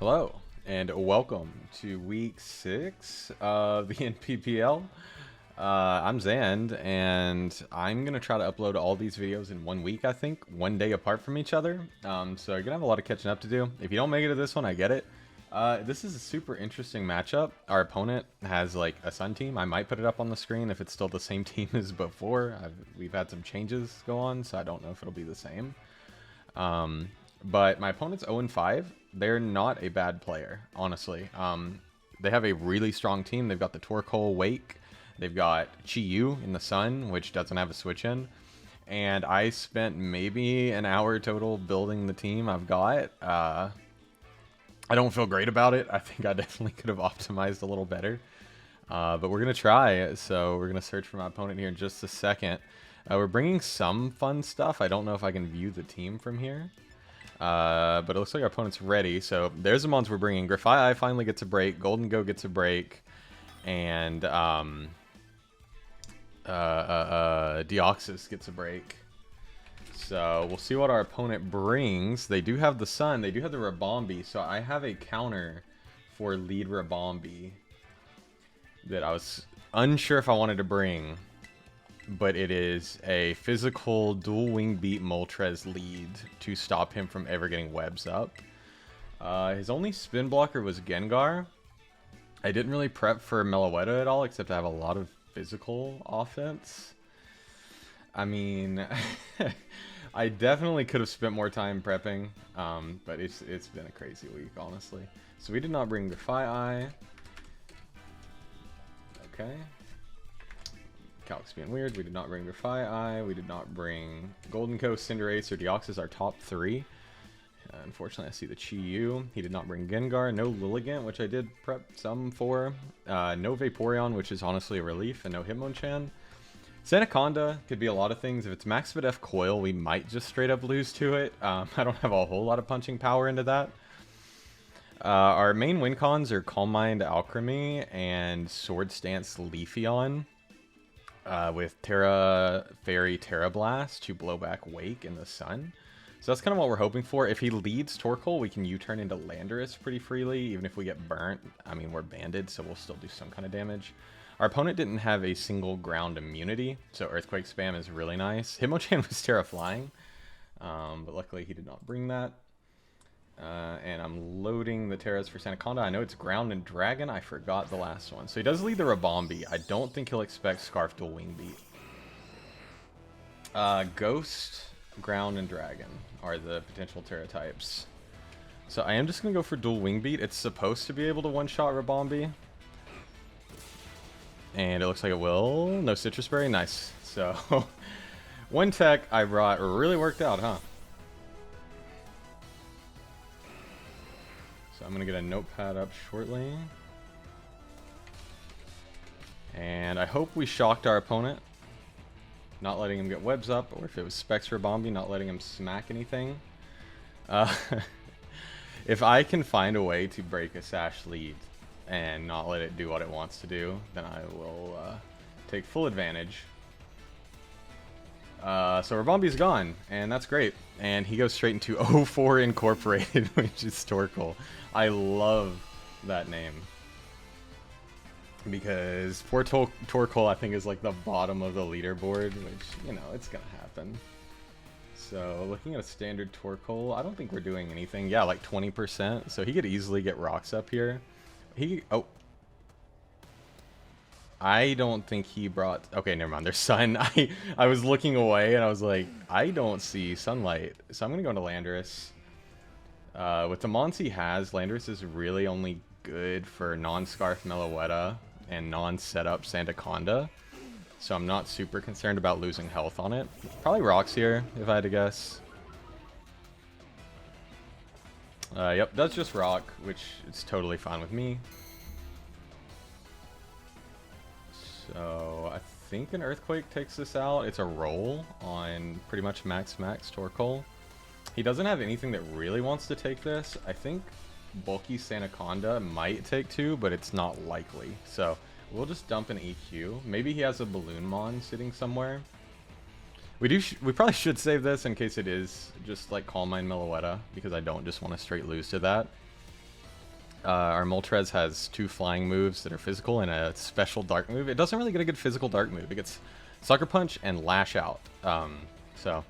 Hello, and welcome to week 6 of the NBBL. I'm Zand, and I'm going to try to upload all these videos in 1 week, I think, 1 day apart from each other. So you're going to have a lot of catching up to do. If you don't make it to this one, I get it. This is a super interesting matchup. Our opponent has like a Sun team. I might put it up on the screen if it's still the same team as before. We've had some changes go on, so I don't know if it'll be the same. But my opponent's 0-5. They're not a bad player, honestly. They have a really strong team. They've got the Torkoal Wake. They've got Chi-Yu in the Sun, which doesn't have a switch in. And I spent maybe an hour total building the team I've got. I don't feel great about it. I think I definitely could have optimized a little better. But we're going to try. So we're going to search for my opponent here in just a second. We're bringing some fun stuff. I don't know if I can view the team from here. But it looks like our opponent's ready. So there's the mons we're bringing. Grafai finally gets a break. Golden Go gets a break. And Deoxys gets a break. So we'll see what our opponent brings. They do have the Sun. They do have the Rabombi. So I have a counter for lead Rabombi that I was unsure if I wanted to bring. But it is a physical dual wing beat Moltres lead to stop him from ever getting webs up. His only spin blocker was Gengar. I didn't really prep for Meloetta at all, except I have a lot of physical offense. I mean, I definitely could have spent more time prepping, but it's been a crazy week, honestly. So we did not bring the Grafai. Okay. Calc's being weird. We did not bring Grafai. We did not bring Golden Coast, Cinderace, or Deoxys, our top 3. Unfortunately, I see the Chi-Yu. He did not bring Gengar. No Lilligant, which I did prep some for. No Vaporeon, which is honestly a relief. And no Hitmonchan. Sandaconda could be a lot of things. If it's Max F Coil, we might just straight up lose to it. I don't have a whole lot of punching power into that. Our main win cons are Calm Mind Alchemy and Sword Stance Leafeon. With Tera Fairy Tera Blast to blow back Wake in the Sun. So that's kind of what we're hoping for. If he leads Torkoal, we can U-turn into Landorus pretty freely. Even if we get burnt, I mean, we're banded, so we'll still do some kind of damage. Our opponent didn't have a single ground immunity, so Earthquake spam is really nice. Hitmonchan was Tera Flying, but luckily he did not bring that. And I'm loading the Teras for Sandaconda. I know it's Ground and Dragon. I forgot the last one. So he does lead the Rabombi. I don't think he'll expect Scarf Dual Wing Beat. Ghost, Ground, and Dragon are the potential Tera types. So I am just going to go for Dual Wing Beat. It's supposed to be able to one-shot Rabombi. And it looks like it will. No Citrus Berry. Nice. So one tech I brought really worked out, huh? So I'm going to get a notepad up shortly. And I hope we shocked our opponent. Not letting him get webs up. Or if it was Specs Rabombi, not letting him smack anything. If I can find a way to break a Sash lead and not let it do what it wants to do, then I will take full advantage. So Rabombi's gone, and that's great. And he goes straight into 04 Incorporated, which is Torkoal. I love that name. Because poor Torkoal, I think, is like the bottom of the leaderboard, which, you know, it's gonna happen. So, looking at a standard Torkoal, I don't think we're doing anything. Yeah, like 20%, so he could easily get rocks up here. Oh. I don't think he brought... Okay, never mind. There's sun. I was looking away, and I was like, I don't see sunlight. So I'm going to go into Landorus. With the mons he has, Landorus is really only good for non-Scarf Meloetta and non-setup Sandaconda. So I'm not super concerned about losing health on it. Probably rocks here, if I had to guess. Yep, that's just rock, which is totally fine with me. So I think an Earthquake takes this out. It's a roll on pretty much max Torkoal. He doesn't have anything that really wants to take this. I think bulky Sandaconda might take 2, but it's not likely. So we'll just dump an EQ. Maybe he has a Balloon Mon sitting somewhere. We probably should save this in case it is just like Calm Mind Meloetta, because I don't just want to straight lose to that. Our Moltres has 2 flying moves that are physical and a special dark move. It doesn't really get a good physical dark move. It gets Sucker Punch and Lash Out. So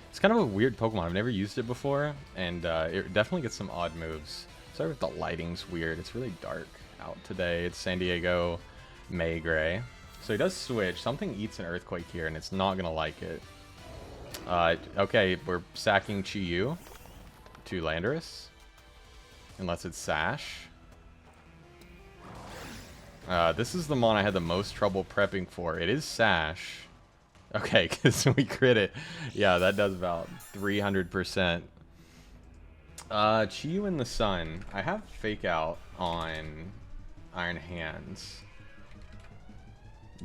it's kind of a weird Pokemon. I've never used it before, and it definitely gets some odd moves. Sorry if the lighting's weird. It's really dark out today. It's San Diego May Gray. So he does switch. Something eats an Earthquake here, and it's not going to like it. Okay, we're sacking Chi-Yu to Landorus. Unless it's Sash. This is the mon I had the most trouble prepping for. It is Sash. Okay, because we crit it. Yeah, that does about 300%. Chi-Yu in the Sun. I have Fake Out on Iron Hands.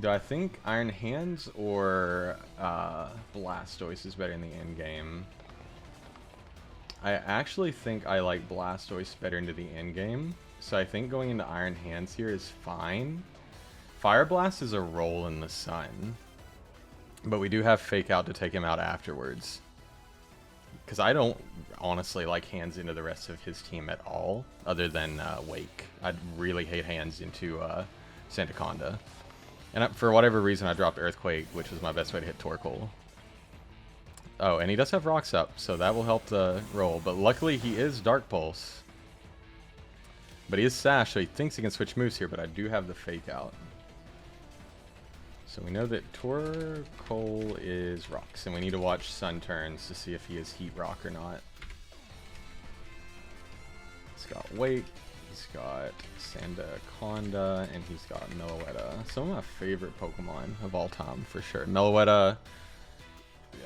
Do I think Iron Hands or Blastoise is better in the end game? I actually think I like Blastoise better into the end game. So I think going into Iron Hands here is fine. Fire Blast is a roll in the Sun. But we do have Fake Out to take him out afterwards. Because I don't honestly like Hands into the rest of his team at all, other than Wake. I'd really hate Hands into Sandaconda. And for whatever reason, I dropped Earthquake, which was my best way to hit Torkoal. Oh, and he does have Rocks up, so that will help the roll. But luckily, he is Dark Pulse. But he is Sash, so he thinks he can switch moves here, but I do have the Fake Out. So we know that Torkoal is Rocks, and we need to watch Sun turns to see if he is Heat Rock or not. He's got Wake, he's got Sandaconda, and he's got Meloetta. Some of my favorite Pokemon of all time, for sure. Meloetta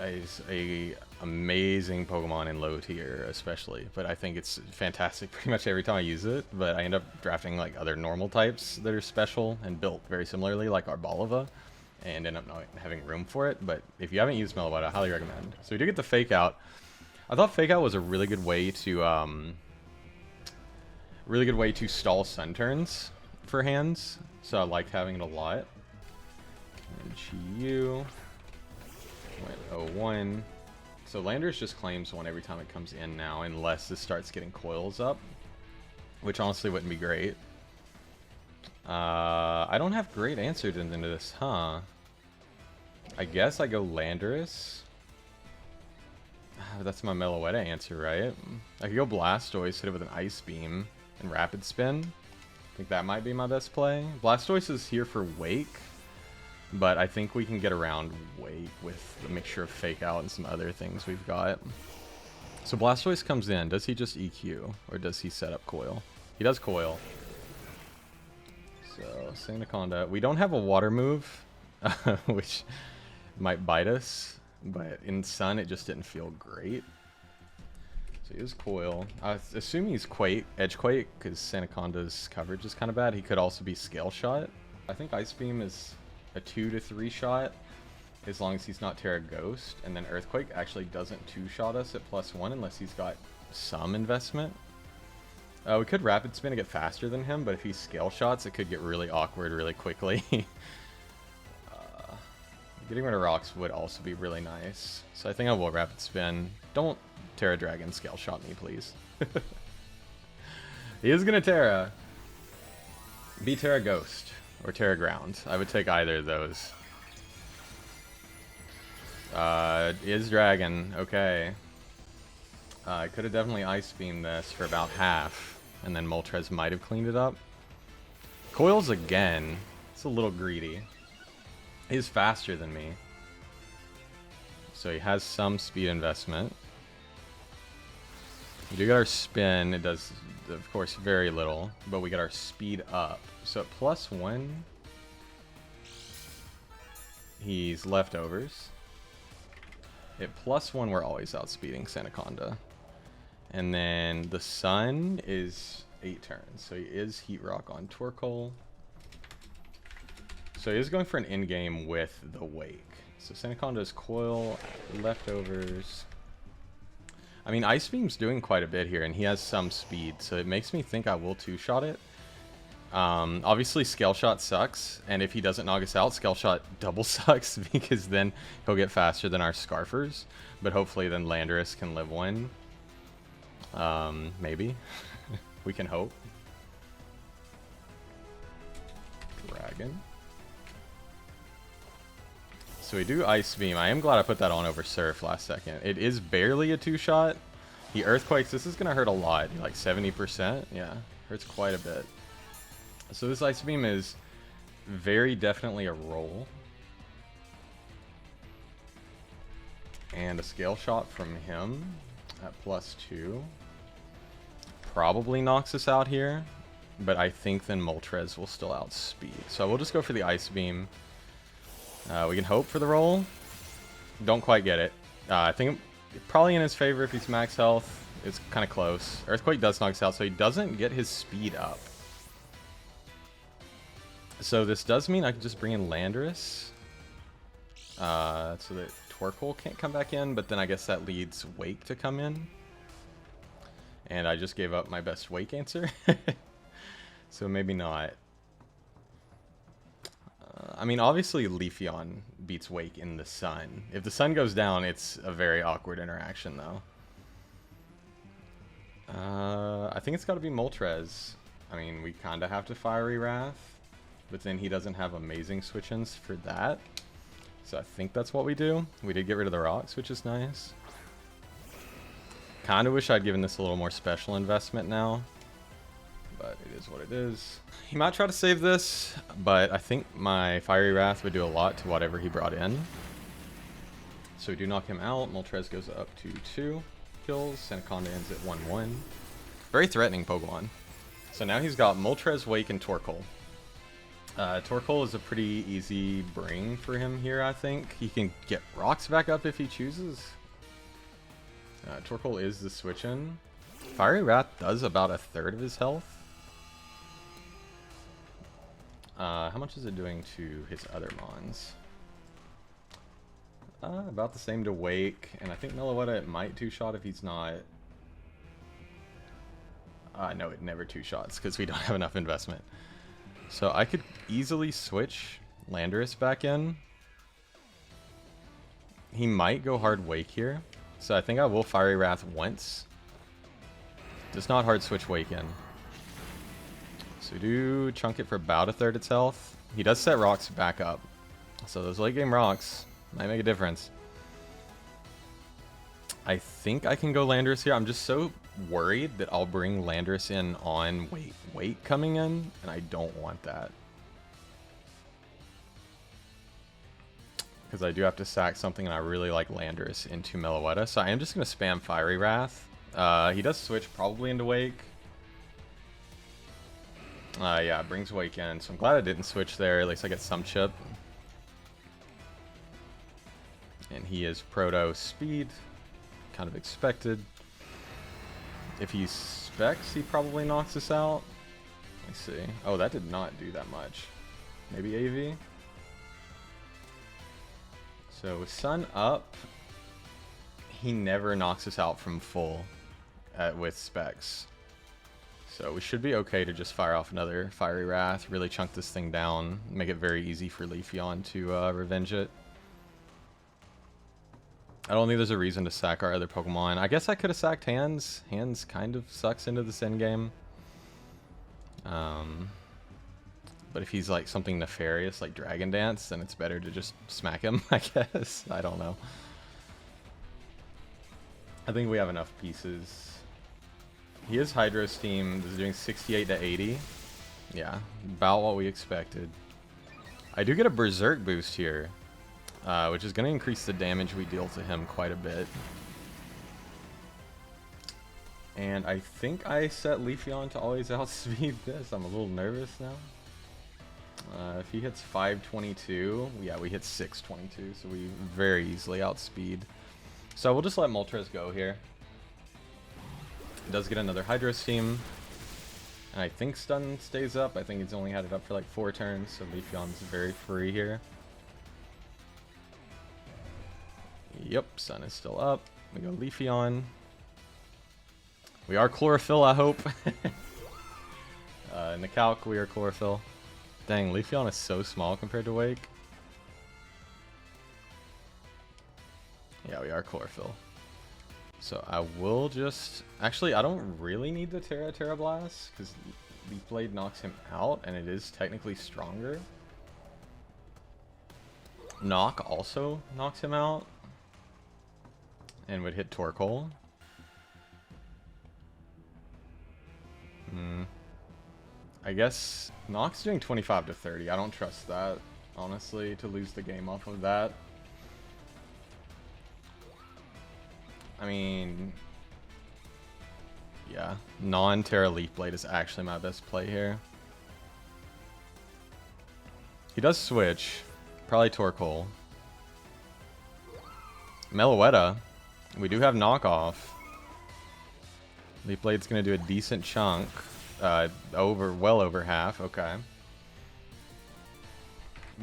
is a amazing Pokemon in low tier, especially, but I think it's fantastic pretty much every time I use it. But I end up drafting like other normal types that are special and built very similarly, like Arboliva, and end up not having room for it. But if you haven't used Meloetta, I highly recommend. So we do get the Fake Out. I thought Fake Out was a really good way to stall Sun turns for Hands, so I liked having it a lot. And Chi-Yu went 0-1. So Landorus just claims one every time it comes in now, unless this starts getting coils up, which honestly wouldn't be great. I don't have great answers into this, huh? I guess I go Landorus. That's my Meloetta answer, right? I could go Blastoise, hit it with an Ice Beam, and Rapid Spin. I think that might be my best play. Blastoise is here for Wake, but I think we can get around Wake with a mixture of Fake Out and some other things we've got. So Blastoise comes in. Does he just EQ, or does he set up Coil? He does Coil. So Sandaconda. We don't have a Water move, which might bite us, but in Sun it just didn't feel great. So he is Coil. I assume he's Edge Quake, because Sandaconda's coverage is kind of bad. He could also be Scale Shot. I think Ice Beam is a 2 to 3 shot, as long as he's not Tera Ghost, and then Earthquake actually doesn't 2-shot us at +1 unless he's got some investment. We could Rapid Spin to get faster than him, but if he Scale Shots, it could get really awkward really quickly. Getting rid of Rocks would also be really nice, so I think I will Rapid Spin. Don't Tera Dragon Scale Shot me, please. He is gonna Tera. Be Tera Ghost. Or Tera Ground. I would take either of those. Is Dragon. Okay. I could have definitely Ice Beamed this for about half, and then Moltres might have cleaned it up. Coils again. It's a little greedy. He's faster than me, so he has some speed investment. We do get our spin. It does, of course, very little, but we get our speed up. So at +1, he's leftovers. At +1, we're always outspeeding Sandaconda. And then the Sun is 8 turns, so he is Heat Rock on Torkoal. So he is going for an in-game with the Wake. So Sandaconda's Coil, leftovers. I mean, Ice Beam's doing quite a bit here, and he has some speed, so it makes me think I will 2-shot it. Obviously, Scale Shot sucks, and if he doesn't knock us out, Scale Shot double sucks, because then he'll get faster than our Scarfers. But hopefully then Landorus can live one. Maybe. We can hope. Dragon. So we do Ice Beam. I am glad I put that on over Surf last second. It is barely a 2-shot. He Earthquakes. This is going to hurt a lot. Like 70%. Yeah, hurts quite a bit. So this Ice Beam is very definitely a roll. And a Scale Shot from him at +2. Probably knocks us out here. But I think then Moltres will still outspeed. So we'll just go for the Ice Beam. We can hope for the roll. Don't quite get it. I think probably in his favor if he's max health. It's kind of close. Earthquake does knock us out, so he doesn't get his speed up. So this does mean I can just bring in Landorus. So that Torkoal can't come back in, but then I guess that leads Wake to come in. And I just gave up my best Wake answer. So maybe not. I mean, obviously Leafeon beats Wake in the sun. If the sun goes down, it's a very awkward interaction, though. I think it's got to be Moltres. I mean, we kind of have to Fiery Wrath, but then he doesn't have amazing switch-ins for that. So I think that's what we do. We did get rid of the rocks, which is nice. Kind of wish I'd given this a little more special investment now. But it is what it is. He might try to save this, but I think my Fiery Wrath would do a lot to whatever he brought in. So we do knock him out. Moltres goes up to 2 kills. Sandaconda ends at 1-1. Very threatening Pokemon. So now he's got Moltres, Wake, and Torkoal. Torkoal is a pretty easy bring for him here, I think. He can get rocks back up if he chooses. Torkoal is the switch-in. Fiery Wrath does about 1/3 of his health. How much is it doing to his other mons? About the same to Wake, and I think Meloetta it might 2-shot if he's not... no, it never 2-shots because we don't have enough investment. So I could easily switch Landorus back in. He might go hard Wake here, so I think I will Fiery Wrath once. Does not hard switch Wake in. So we do chunk it for about 1/3 its health. He does set rocks back up. So those late game rocks might make a difference. I think I can go Landorus here. I'm just so worried that I'll bring Landorus in on Wake coming in, and I don't want that. Because I do have to sack something, and I really like Landorus into Meloetta. So I am just going to spam Fiery Wrath. He does switch probably into Wake. Yeah, it brings Wake in, so I'm glad I didn't switch there. At least I get some chip. And he is Proto Speed. Kind of expected. If he specs, he probably knocks us out. Let me see. Oh, that did not do that much. Maybe AV? So with Sun up, he never knocks us out from full with specs. So we should be okay to just fire off another Fiery Wrath, really chunk this thing down, make it very easy for Leafeon to revenge it. I don't think there's a reason to sack our other Pokemon. I guess I could have sacked Hands. Hands kind of sucks into this endgame. But if he's like something nefarious like Dragon Dance, then it's better to just smack him, I guess. I don't know. I think we have enough pieces. He is Hydro Steam. This is doing 68 to 80. Yeah, about what we expected. I do get a Berserk boost here, which is going to increase the damage we deal to him quite a bit. And I think I set Leafeon to always outspeed this. I'm a little nervous now. If he hits 522, yeah, we hit 622, so we very easily outspeed. So we'll just let Moltres go here. It does get another Hydro Steam. And I think Stun stays up. I think he's only had it up for like 4 turns, so Leafeon's very free here. Yep, Sun is still up. We go Leafeon. We are Chlorophyll, I hope. In the calc, we are Chlorophyll. Dang, Leafeon is so small compared to Wake. Yeah, we are Chlorophyll. So I will just... Actually, I don't really need the Tera Blast, because Leaf Blade knocks him out, and it is technically stronger. Knock also knocks him out, and would hit Torkoal. I guess Knock's doing 25 to 30. I don't trust that, honestly, to lose the game off of that. I mean, yeah, non-Tera Leaf Blade is actually my best play here. He does switch. Probably Torkoal. Meloetta. We do have knockoff. Leaf Blade's gonna do a decent chunk. Well over half. Okay.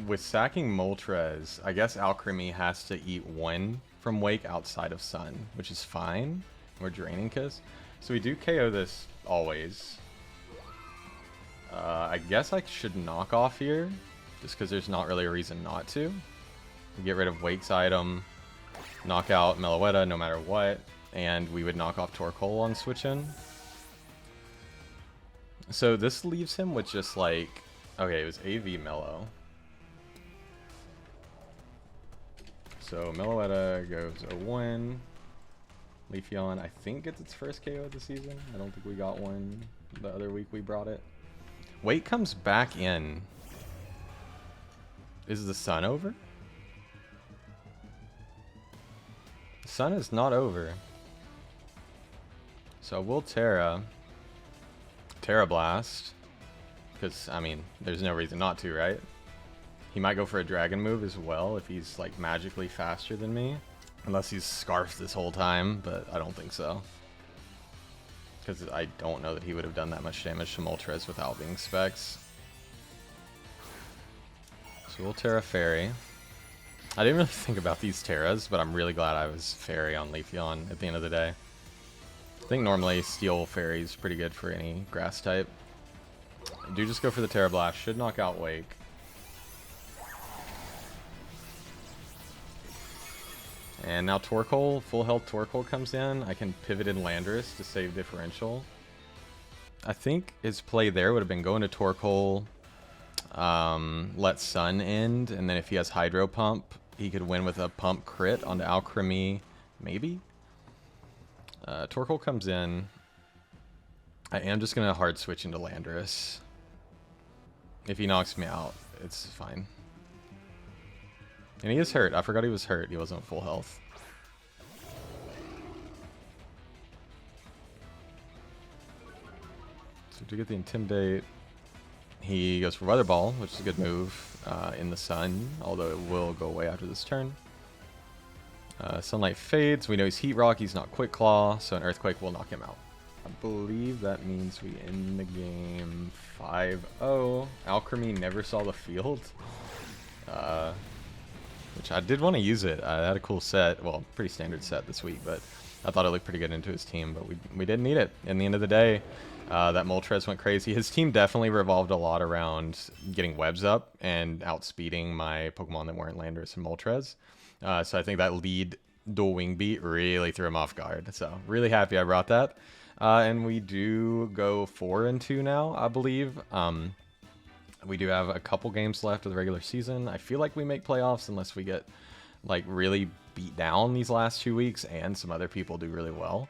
With sacking Moltres, I guess Alchemy has to eat one from Wake outside of Sun, which is fine. We're Draining Kiss. So we do KO this always. I guess I should knock off here, just because there's not really a reason not to. We get rid of Wake's item, knock out Meloetta no matter what, and we would knock off Torkoal on switch in. So this leaves him with just like, okay, it was AV Melo. So Meloetta goes 0-1. Leafeon, I think, gets its first KO of the season. I don't think we got one the other week we brought it. Wake comes back in. Is the Sun over? The Sun is not over. So we'll Tera Blast. Because, I mean, there's no reason not to, right? He might go for a dragon move as well if he's like magically faster than me. Unless he's scarfed this whole time, but I don't think so. Because I don't know that he would have done that much damage to Moltres without being Specs. So we'll Tera Fairy. I didn't really think about these Teras, but I'm really glad I was Fairy on Leafeon at the end of the day. I think normally Steel Fairy is pretty good for any grass type. I do just go for the Tera Blast. Should knock out Wake. And now Torkoal, full health Torkoal comes in. I can pivot in Landorus to save differential. I think his play there would have been going to Torkoal, let Sun end, and then if he has Hydro Pump, he could win with a Pump crit onto Alchemy, maybe? Torkoal comes in. I am just going to hard switch into Landorus. If he knocks me out, it's fine. And he is hurt. I forgot he was hurt. He wasn't full health. So to get the Intimidate, he goes for Weather Ball, which is a good move in the Sun, although it will go away after this turn. Sunlight fades. We know he's Heat Rock. He's not Quick Claw, so an Earthquake will knock him out. I believe that means we end the game 5-0. Alchemy never saw the field. Which I did want to use it. I had a cool set, well, pretty standard set this week, but I thought it looked pretty good into his team, but we didn't need it. In the end of the day, that Moltres went crazy. His team definitely revolved a lot around getting webs up and outspeeding my Pokemon that weren't Landorus and Moltres. So I think that lead dual wing beat really threw him off guard. So really happy I brought that. And we do go 4-2 now, I believe. We do have a couple games left of the regular season. I feel like we make playoffs unless we get like really beat down these last 2 weeks and some other people do really well.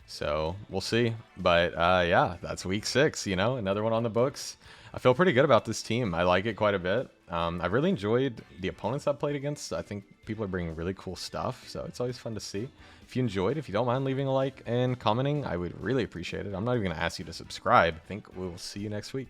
So we'll see. But yeah, that's week 6, you know, another one on the books. I feel pretty good about this team. I like it quite a bit. I've really enjoyed the opponents I've played against. I think people are bringing really cool stuff, so it's always fun to see. If you enjoyed, if you don't mind leaving a like and commenting, I would really appreciate it. I'm not even going to ask you to subscribe. I think we'll see you next week.